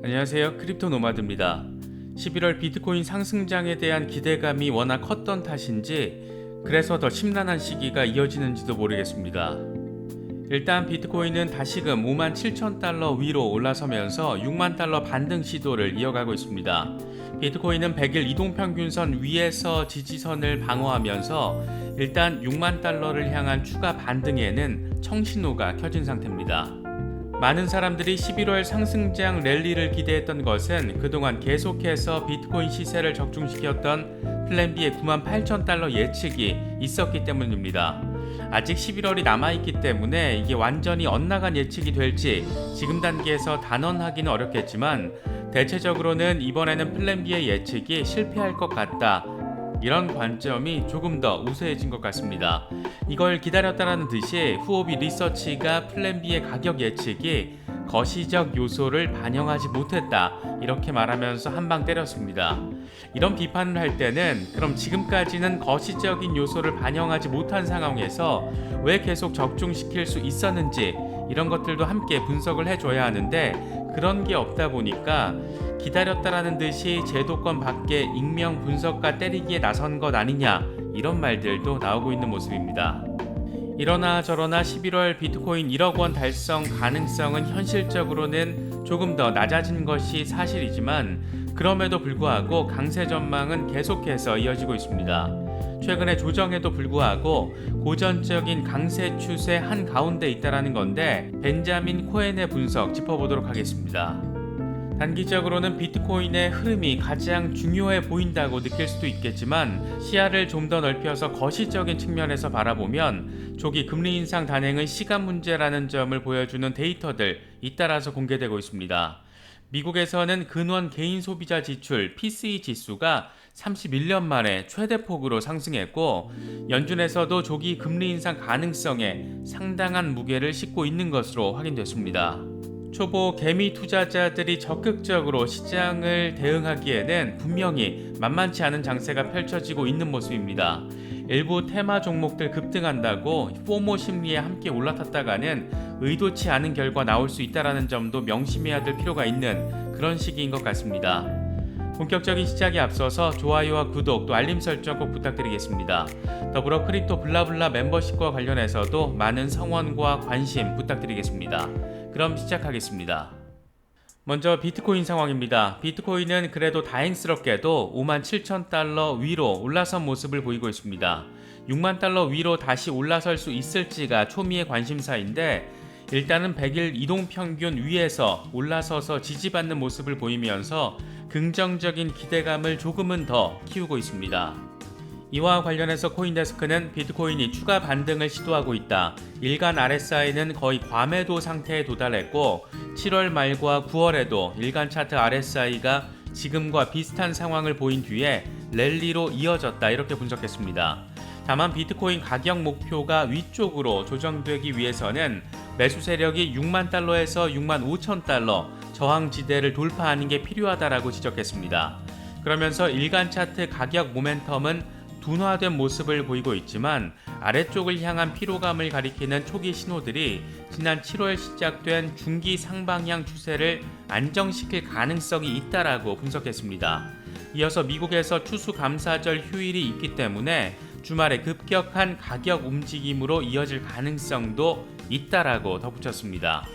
안녕하세요. 크립토 노마드입니다. 11월 비트코인 상승장에 대한 기대감이 워낙 컸던 탓인지 그래서 더 심란한 시기가 이어지는지도 모르겠습니다. 일단 비트코인은 다시금 57,000달러 위로 올라서면서 6만 달러 반등 시도를 이어가고 있습니다. 비트코인은 100일 이동평균선 위에서 지지선을 방어하면서 일단 6만 달러를 향한 추가 반등에는 청신호가 켜진 상태입니다. 많은 사람들이 11월 상승장 랠리를 기대했던 것은 그동안 계속해서 비트코인 시세를 적중시켰던 플랜 B의 98,000달러 예측이 있었기 때문입니다. 아직 11월이 남아있기 때문에 이게 완전히 엇나간 예측이 될지 지금 단계에서 단언하기는 어렵겠지만 대체적으로는 이번에는 플랜 B의 예측이 실패할 것 같다. 이런 관점이 조금 더 우세해진 것 같습니다. 이걸 기다렸다라는 듯이 후오비 리서치가 플랜 B의 가격 예측이 거시적 요소를 반영하지 못했다 이렇게 말하면서 한방 때렸습니다. 이런 비판을 할 때는 그럼 지금까지는 거시적인 요소를 반영하지 못한 상황에서 왜 계속 적중시킬 수 있었는지 이런 것들도 함께 분석을 해줘야 하는데 그런 게 없다 보니까 기다렸다라는 듯이 제도권 밖에 익명 분석가 때리기에 나선 것 아니냐 이런 말들도 나오고 있는 모습입니다. 이러나 저러나 11월 비트코인 1억 원 달성 가능성은 현실적으로는 조금 더 낮아진 것이 사실이지만 그럼에도 불구하고 강세 전망은 계속해서 이어지고 있습니다. 최근의 조정에도 불구하고 고전적인 강세 추세 한가운데 있다라는 건데 벤자민 코엔의 분석 짚어보도록 하겠습니다. 단기적으로는 비트코인의 흐름이 가장 중요해 보인다고 느낄 수도 있겠지만 시야를 좀 더 넓혀서 거시적인 측면에서 바라보면 조기 금리 인상 단행은 시간 문제라는 점을 보여주는 데이터들 잇따라서 공개되고 있습니다. 미국에서는 근원 개인 소비자 지출 PCE 지수가 31년 만에 최대폭으로 상승했고 연준에서도 조기 금리 인상 가능성에 상당한 무게를 싣고 있는 것으로 확인됐습니다. 초보 개미 투자자들이 적극적으로 시장을 대응하기에는 분명히 만만치 않은 장세가 펼쳐지고 있는 모습입니다. 일부 테마 종목들 급등한다고 포모 심리에 함께 올라탔다가는 의도치 않은 결과 나올 수 있다는 점도 명심해야 될 필요가 있는 그런 시기인 것 같습니다. 본격적인 시작에 앞서서 좋아요와 구독 또 알림 설정 꼭 부탁드리겠습니다. 더불어 크립토 블라블라 멤버십과 관련해서도 많은 성원과 관심 부탁드리겠습니다. 그럼 시작하겠습니다. 먼저 비트코인 상황입니다. 비트코인은 그래도 다행스럽게도 57,000달러 위로 올라선 모습을 보이고 있습니다. 6만 달러 위로 다시 올라설 수 있을지가 초미의 관심사인데 일단은 100일 이동평균 위에서 올라서서 지지받는 모습을 보이면서 긍정적인 기대감을 조금은 더 키우고 있습니다. 이와 관련해서 코인데스크는 비트코인이 추가 반등을 시도하고 있다. 일간 RSI는 거의 과매도 상태에 도달했고 7월 말과 9월에도 일간 차트 RSI가 지금과 비슷한 상황을 보인 뒤에 랠리로 이어졌다 이렇게 분석했습니다. 다만 비트코인 가격 목표가 위쪽으로 조정되기 위해서는 매수 세력이 6만 달러에서 6만 5천 달러 저항지대를 돌파하는 게 필요하다라고 지적했습니다. 그러면서 일간 차트 가격 모멘텀은 둔화된 모습을 보이고 있지만 아래쪽을 향한 피로감을 가리키는 초기 신호들이 지난 7월 시작된 중기 상방향 추세를 안정시킬 가능성이 있다라고 분석했습니다. 이어서 미국에서 추수감사절 휴일이 있기 때문에 주말에 급격한 가격 움직임으로 이어질 가능성도 있다라고 덧붙였습니다.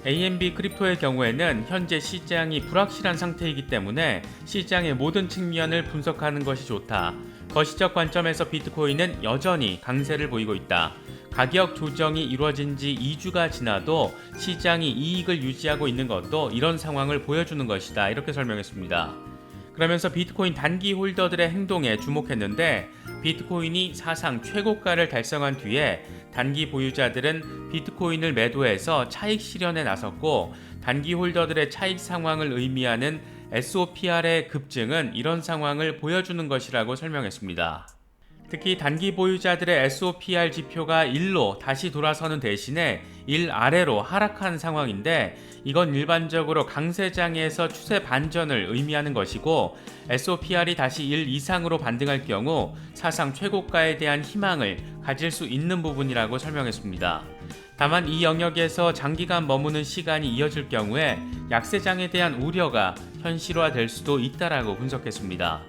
AMB 크립토의 경우에는 현재 시장이 불확실한 상태이기 때문에 시장의 모든 측면을 분석하는 것이 좋다. 거시적 관점에서 비트코인은 여전히 강세를 보이고 있다. 가격 조정이 이루어진 지 2주가 지나도 시장이 이익을 유지하고 있는 것도 이런 상황을 보여주는 것이다. 이렇게 설명했습니다. 그러면서 비트코인 단기 홀더들의 행동에 주목했는데 비트코인이 사상 최고가를 달성한 뒤에 단기 보유자들은 비트코인을 매도해서 차익 실현에 나섰고 단기 홀더들의 차익 상황을 의미하는 SOPR의 급증은 이런 상황을 보여주는 것이라고 설명했습니다. 특히 단기 보유자들의 SOPR 지표가 1로 다시 돌아서는 대신에 1 아래로 하락한 상황인데 이건 일반적으로 강세장에서 추세 반전을 의미하는 것이고 SOPR이 다시 1 이상으로 반등할 경우 사상 최고가에 대한 희망을 가질 수 있는 부분이라고 설명했습니다. 다만 이 영역에서 장기간 머무는 시간이 이어질 경우에 약세장에 대한 우려가 현실화될 수도 있다라고 분석했습니다.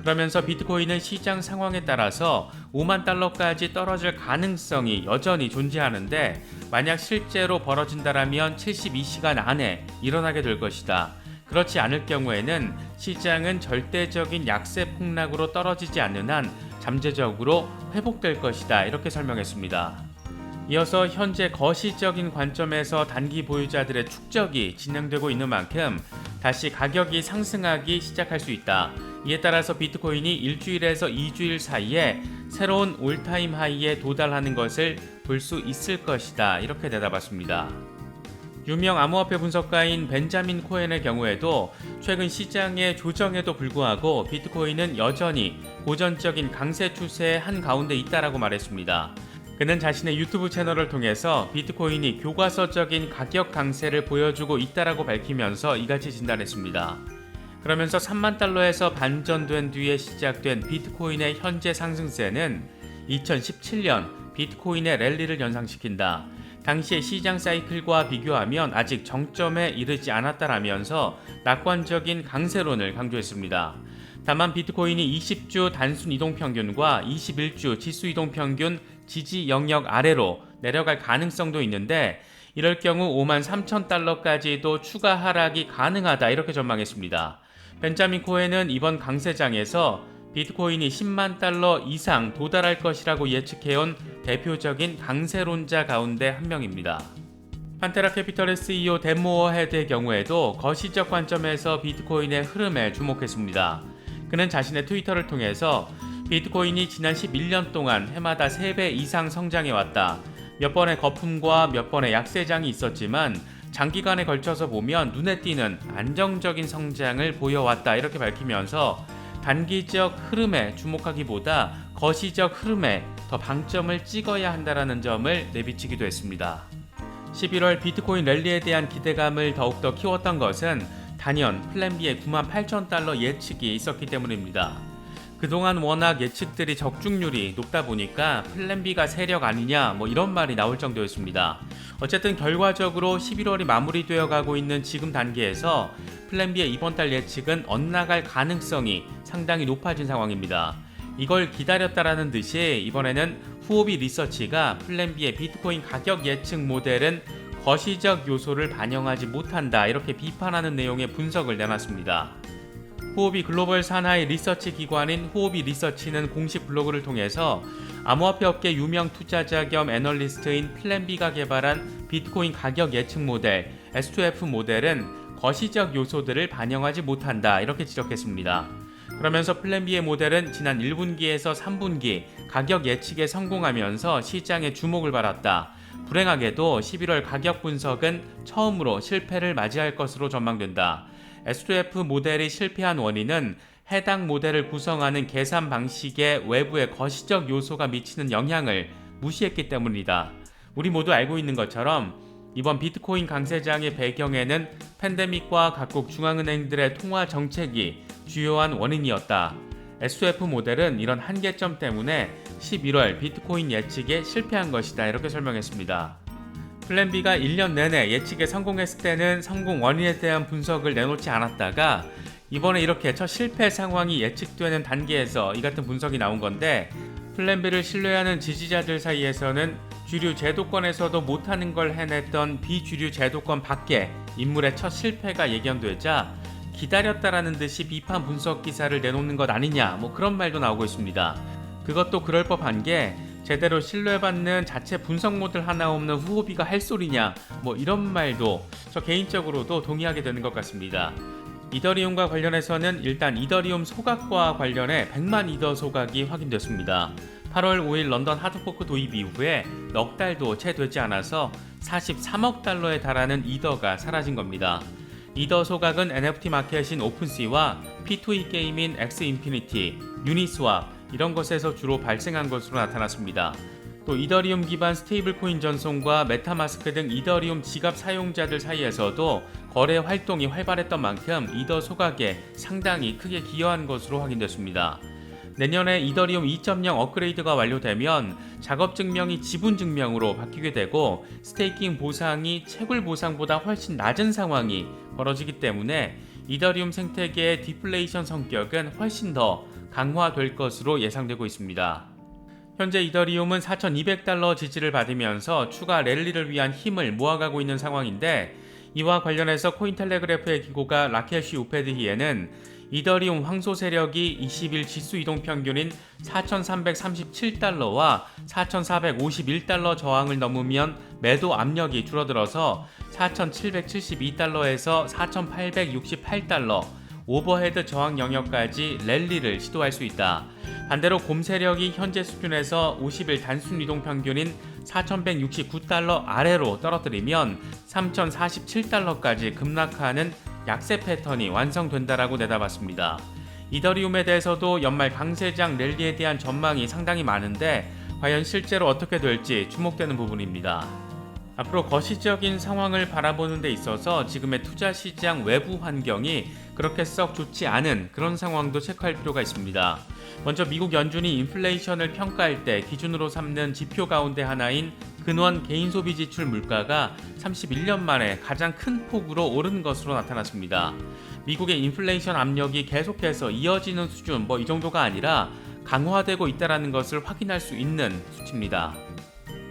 그러면서 비트코인은 시장 상황에 따라서 5만 달러까지 떨어질 가능성이 여전히 존재하는데 만약 실제로 벌어진다라면 72시간 안에 일어나게 될 것이다. 그렇지 않을 경우에는 시장은 절대적인 약세 폭락으로 떨어지지 않는 한 잠재적으로 회복될 것이다. 이렇게 설명했습니다. 이어서 현재 거시적인 관점에서 단기 보유자들의 축적이 진행되고 있는 만큼 다시 가격이 상승하기 시작할 수 있다. 이에 따라서 비트코인이 일주일에서 2주일 사이에 새로운 올타임 하이에 도달하는 것을 볼 수 있을 것이다. 이렇게 대답했습니다. 유명 암호화폐 분석가인 벤자민 코엔의 경우에도 최근 시장의 조정에도 불구하고 비트코인은 여전히 고전적인 강세 추세의 한가운데 있다라고 말했습니다. 그는 자신의 유튜브 채널을 통해서 비트코인이 교과서적인 가격 강세를 보여주고 있다라고 밝히면서 이같이 진단했습니다. 그러면서 3만 달러에서 반전된 뒤에 시작된 비트코인의 현재 상승세는 2017년 비트코인의 랠리를 연상시킨다. 당시의 시장 사이클과 비교하면 아직 정점에 이르지 않았다라면서 낙관적인 강세론을 강조했습니다. 다만 비트코인이 20주 단순 이동평균과 21주 지수 이동평균 지지 영역 아래로 내려갈 가능성도 있는데 이럴 경우 5만 3천 달러까지도 추가 하락이 가능하다 이렇게 전망했습니다. 벤자민 코엔은 이번 강세장에서 비트코인이 10만 달러 이상 도달할 것이라고 예측해온 대표적인 강세론자 가운데 한 명입니다. 판테라 캐피털의 CEO 댄 모어 헤드의 경우에도 거시적 관점에서 비트코인의 흐름에 주목했습니다. 그는 자신의 트위터를 통해서 비트코인이 지난 11년 동안 해마다 3배 이상 성장해왔다. 몇 번의 거품과 몇 번의 약세장이 있었지만 장기간에 걸쳐서 보면 눈에 띄는 안정적인 성장을 보여왔다. 이렇게 밝히면서 단기적 흐름에 주목하기보다 거시적 흐름에 더 방점을 찍어야 한다는 점을 내비치기도 했습니다. 11월 비트코인 랠리에 대한 기대감을 더욱더 키웠던 것은 단연 플랜 B의 9만 8천 달러 예측이 있었기 때문입니다. 그동안 워낙 예측들이 적중률이 높다 보니까 플랜 B가 세력 아니냐 이런 말이 나올 정도였습니다. 어쨌든 결과적으로 11월이 마무리되어 가고 있는 지금 단계에서 플랜 B의 이번 달 예측은 엇나갈 가능성이 상당히 높아진 상황입니다. 이걸 기다렸다라는 듯이 이번에는 후오비 리서치가 플랜 B의 비트코인 가격 예측 모델은 거시적 요소를 반영하지 못한다 이렇게 비판하는 내용의 분석을 내놨습니다. 후오비 글로벌 산하의 리서치 기관인 후오비 리서치는 공식 블로그를 통해서 암호화폐 업계 유명 투자자 겸 애널리스트인 플랜 B가 개발한 비트코인 가격 예측 모델 S2F 모델은 거시적 요소들을 반영하지 못한다 이렇게 지적했습니다. 그러면서 플랜 B의 모델은 지난 1분기에서 3분기 가격 예측에 성공하면서 시장의 주목을 받았다. 불행하게도 11월 가격 분석은 처음으로 실패를 맞이할 것으로 전망된다. S2F 모델이 실패한 원인은 해당 모델을 구성하는 계산 방식의 외부의 거시적 요소가 미치는 영향을 무시했기 때문이다. 우리 모두 알고 있는 것처럼 이번 비트코인 강세장의 배경에는 팬데믹과 각국 중앙은행들의 통화 정책이 주요한 원인이었다. S2F 모델은 이런 한계점 때문에 11월 비트코인 예측에 실패한 것이다 이렇게 설명했습니다. 플랜 B가 1년 내내 예측에 성공했을 때는 성공 원인에 대한 분석을 내놓지 않았다가 이번에 이렇게 첫 실패 상황이 예측되는 단계에서 이 같은 분석이 나온 건데 플랜 B를 신뢰하는 지지자들 사이에서는 주류 제도권에서도 못하는 걸 해냈던 비주류 제도권 밖에 인물의 첫 실패가 예견되자 기다렸다라는 듯이 비판 분석 기사를 내놓는 것 아니냐 그런 말도 나오고 있습니다. 그것도 그럴 법한 게 제대로 신뢰받는 자체 분석 모델 하나 없는 후오비가 할 소리냐 이런 말도 저 개인적으로도 동의하게 되는 것 같습니다. 이더리움과 관련해서는 일단 이더리움 소각과 관련해 100만 이더 소각이 확인됐습니다. 8월 5일 런던 하드포크 도입 이후에 넉 달도 채 되지 않아서 43억 달러에 달하는 이더가 사라진 겁니다. 이더 소각은 NFT 마켓인 오픈시와 P2E 게임인 엑스인피니티, 유니스왑 이런 것에서 주로 발생한 것으로 나타났습니다. 또 이더리움 기반 스테이블 코인 전송과 메타마스크 등 이더리움 지갑 사용자들 사이에서도 거래 활동이 활발했던 만큼 이더 소각에 상당히 크게 기여한 것으로 확인됐습니다. 내년에 이더리움 2.0 업그레이드가 완료되면 작업 증명이 지분 증명으로 바뀌게 되고 스테이킹 보상이 채굴 보상보다 훨씬 낮은 상황이 벌어지기 때문에 이더리움 생태계의 디플레이션 성격은 훨씬 더 강화될 것으로 예상되고 있습니다. 현재 이더리움은 4,200달러 지지를 받으면서 추가 랠리를 위한 힘을 모아가고 있는 상황인데, 이와 관련해서 코인텔레그래프의 기고가 라켈시 우페드히에는 이더리움 황소 세력이 20일 지수 이동 평균인 4,337달러와 4,451달러 저항을 넘으면 매도 압력이 줄어들어서 4,772달러에서 4,868달러 오버헤드 저항 영역까지 랠리를 시도할 수 있다. 반대로 곰 세력이 현재 수준에서 50일 단순 이동 평균인 4,169달러 아래로 떨어뜨리면 3,047달러까지 급락하는 약세 패턴이 완성된다라고 내다봤습니다. 이더리움에 대해서도 연말 강세장 랠리에 대한 전망이 상당히 많은데 과연 실제로 어떻게 될지 주목되는 부분입니다. 앞으로 거시적인 상황을 바라보는 데 있어서 지금의 투자시장 외부 환경이 그렇게 썩 좋지 않은 그런 상황도 체크할 필요가 있습니다. 먼저 미국 연준이 인플레이션을 평가할 때 기준으로 삼는 지표 가운데 하나인 근원 개인소비 지출 물가가 31년 만에 가장 큰 폭으로 오른 것으로 나타났습니다. 미국의 인플레이션 압력이 계속해서 이어지는 수준 이 정도가 아니라 강화되고 있다는 것을 확인할 수 있는 수치입니다.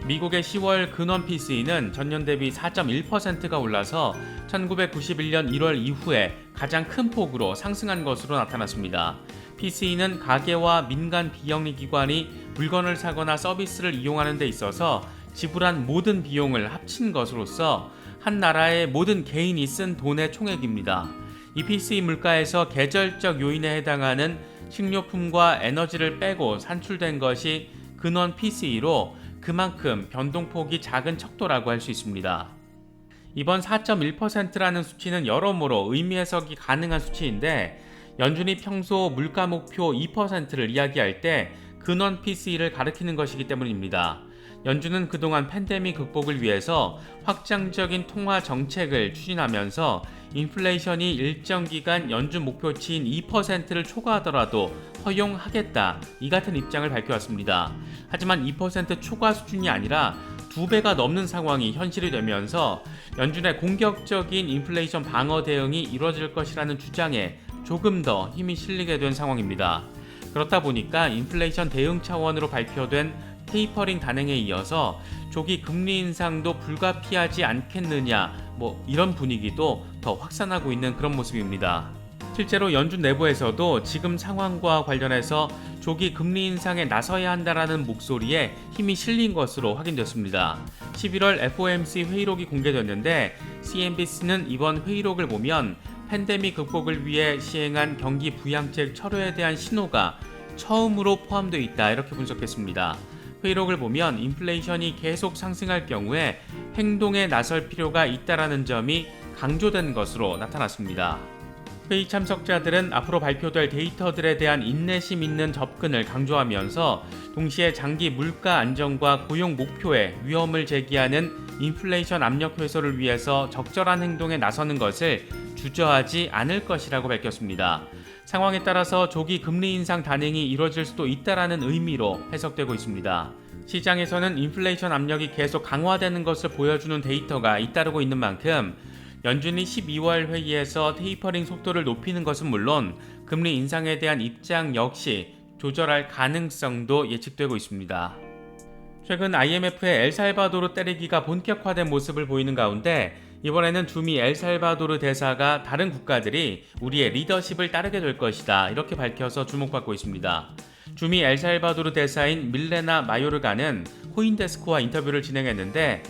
미국의 10월 근원 PCE는 전년 대비 4.1%가 올라서 1991년 1월 이후에 가장 큰 폭으로 상승한 것으로 나타났습니다. PCE는 가계와 민간 비영리 기관이 물건을 사거나 서비스를 이용하는 데 있어서 지불한 모든 비용을 합친 것으로서 한 나라의 모든 개인이 쓴 돈의 총액입니다. 이 PCE 물가에서 계절적 요인에 해당하는 식료품과 에너지를 빼고 산출된 것이 근원 PCE로 그만큼 변동폭이 작은 척도라고 할 수 있습니다. 이번 4.1%라는 수치는 여러모로 의미 해석이 가능한 수치인데, 연준이 평소 물가 목표 2%를 이야기할 때 근원 PCE를 가리키는 것이기 때문입니다. 연준은 그동안 팬데믹 극복을 위해서 확장적인 통화 정책을 추진하면서 인플레이션이 일정 기간 연준 목표치인 2%를 초과하더라도 허용하겠다, 이 같은 입장을 밝혀왔습니다. 하지만 2% 초과 수준이 아니라 2배가 넘는 상황이 현실이 되면서 연준의 공격적인 인플레이션 방어 대응이 이루어질 것이라는 주장에 조금 더 힘이 실리게 된 상황입니다. 그렇다 보니까 인플레이션 대응 차원으로 발표된 테이퍼링 단행에 이어서 조기 금리 인상도 불가피하지 않겠느냐, 이런 분위기도 더 확산하고 있는 그런 모습입니다. 실제로 연준 내부에서도 지금 상황과 관련해서 조기 금리 인상에 나서야 한다라는 목소리에 힘이 실린 것으로 확인됐습니다. 11월 FOMC 회의록이 공개됐는데 CNBC는 이번 회의록을 보면 팬데믹 극복을 위해 시행한 경기 부양책 철회에 대한 신호가 처음으로 포함되어 있다, 이렇게 분석했습니다. 회의록을 보면 인플레이션이 계속 상승할 경우에 행동에 나설 필요가 있다라는 점이 강조된 것으로 나타났습니다. 회의 참석자들은 앞으로 발표될 데이터들에 대한 인내심 있는 접근을 강조하면서 동시에 장기 물가 안정과 고용 목표에 위험을 제기하는 인플레이션 압력 해소를 위해서 적절한 행동에 나서는 것을 주저하지 않을 것이라고 밝혔습니다. 상황에 따라서 조기 금리 인상 단행이 이루어질 수도 있다라는 의미로 해석되고 있습니다. 시장에서는 인플레이션 압력이 계속 강화되는 것을 보여주는 데이터가 잇따르고 있는 만큼 연준이 12월 회의에서 테이퍼링 속도를 높이는 것은 물론 금리 인상에 대한 입장 역시 조절할 가능성도 예측되고 있습니다. 최근 IMF의 엘살바도르 때리기가 본격화된 모습을 보이는 가운데 이번에는 주미 엘살바도르 대사가 다른 국가들이 우리의 리더십을 따르게 될 것이다, 이렇게 밝혀서 주목받고 있습니다. 주미 엘살바도르 대사인 밀레나 마요르가는 코인데스크와 인터뷰를 진행했는데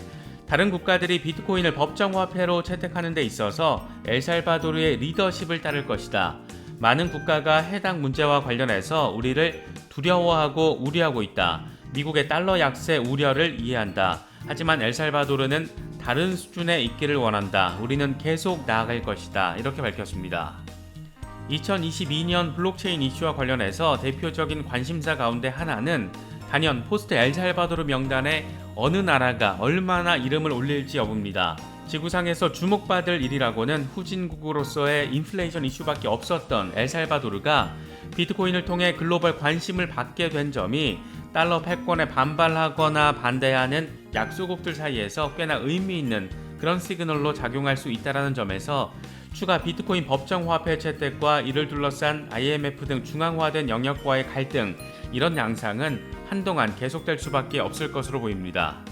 다른 국가들이 비트코인을 법정화폐로 채택하는 데 있어서 엘살바도르의 리더십을 따를 것이다. 많은 국가가 해당 문제와 관련해서 우리를 두려워하고 우려하고 있다. 미국의 달러 약세 우려를 이해한다. 하지만 엘살바도르는 다른 수준에 있기를 원한다. 우리는 계속 나아갈 것이다, 이렇게 밝혔습니다. 2022년 블록체인 이슈와 관련해서 대표적인 관심사 가운데 하나는 단연 포스트 엘살바도르 명단에 어느 나라가 얼마나 이름을 올릴지 여부입니다. 지구상에서 주목받을 일이라고는 후진국으로서의 인플레이션 이슈밖에 없었던 엘살바도르가 비트코인을 통해 글로벌 관심을 받게 된 점이 달러 패권에 반발하거나 반대하는 약소국들 사이에서 꽤나 의미 있는 그런 시그널로 작용할 수 있다는 점에서 추가 비트코인 법정화폐 채택과 이를 둘러싼 IMF 등 중앙화된 영역과의 갈등, 이런 양상은 한동안 계속될 수밖에 없을 것으로 보입니다.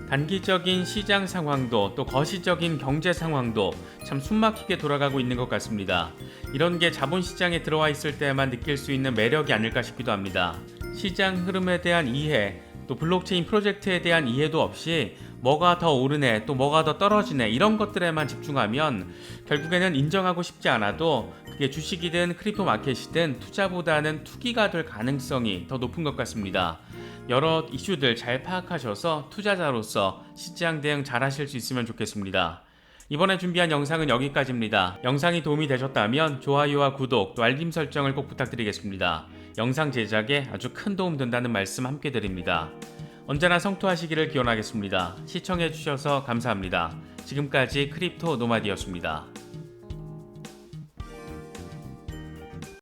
단기적인 시장 상황도 또 거시적인 경제 상황도 참 숨막히게 돌아가고 있는 것 같습니다. 이런 게 자본시장에 들어와 있을 때만 느낄 수 있는 매력이 아닐까 싶기도 합니다. 시장 흐름에 대한 이해, 또 블록체인 프로젝트에 대한 이해도 없이 뭐가 더 오르네, 또 뭐가 더 떨어지네, 이런 것들에만 집중하면 결국에는 인정하고 싶지 않아도 그게 주식이든 크립토 마켓이든 투자보다는 투기가 될 가능성이 더 높은 것 같습니다. 여러 이슈들 잘 파악하셔서 투자자로서 시장 대응 잘 하실 수 있으면 좋겠습니다. 이번에 준비한 영상은 여기까지입니다. 영상이 도움이 되셨다면 좋아요와 구독, 또 알림 설정을 꼭 부탁드리겠습니다. 영상 제작에 아주 큰 도움 된다는 말씀 함께 드립니다. 언제나 성투하시기를 기원하겠습니다. 시청해주셔서 감사합니다. 지금까지 크립토 노마디였습니다.